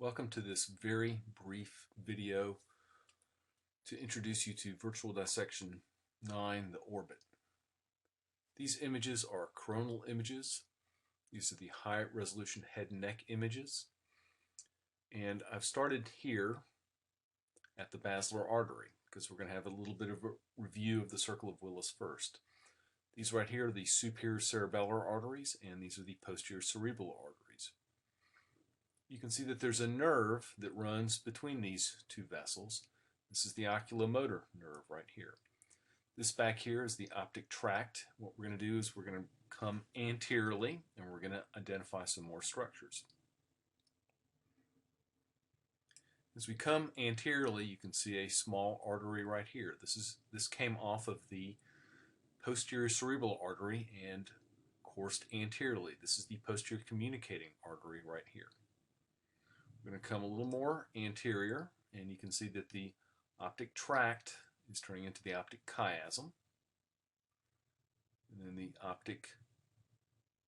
Welcome to this very brief video to introduce you to Virtual Dissection 9, the orbit. These images are coronal images. These are the high resolution head and neck images. And I've started here at the basilar artery because we're going to have a little bit of a review of the circle of Willis first. These right here are the superior cerebellar arteries, and these are the posterior cerebral arteries. You can see that there's a nerve that runs between these two vessels. This is the oculomotor nerve right here. This back here is the optic tract. What we're going to do is we're going to come anteriorly and we're going to identify some more structures. As we come anteriorly, you can see a small artery right here. This came off of the posterior cerebral artery and coursed anteriorly. This is the posterior communicating artery right here. We're going to come a little more anterior, and you can see that the optic tract is turning into the optic chiasm, and then the optic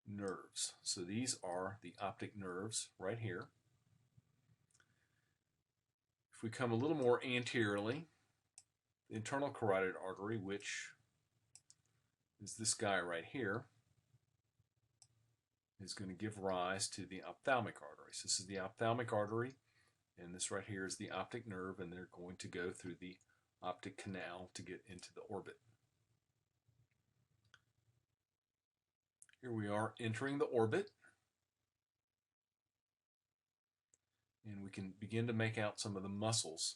nerves. So these are the optic nerves right here. If we come a little more anteriorly, the internal carotid artery, which is this guy right here, is going to give rise to the ophthalmic artery. So this is the ophthalmic artery, and this right here is the optic nerve, and they're going to go through the optic canal to get into the orbit. Here we are entering the orbit, and we can begin to make out some of the muscles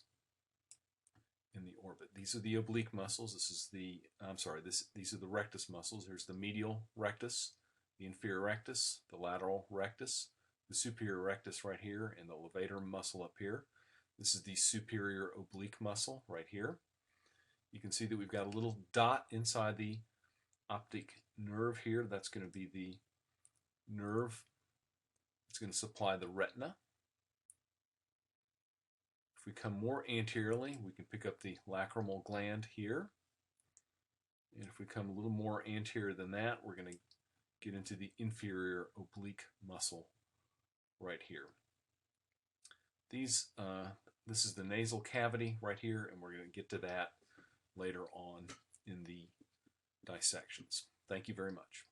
in the orbit. These are the oblique muscles. These are the rectus muscles. Here's the medial rectus, the inferior rectus, the lateral rectus, the superior rectus right here, and the levator muscle up here. This is the superior oblique muscle right here. You can see that we've got a little dot inside the optic nerve here. That's going to be the nerve. It's going to supply the retina. If we come more anteriorly, we can pick up the lacrimal gland here. And if we come a little more anterior than that, we're going to get into the inferior oblique muscle right here. This is the nasal cavity right here, and we're going to get to that later on in the dissections. Thank you very much.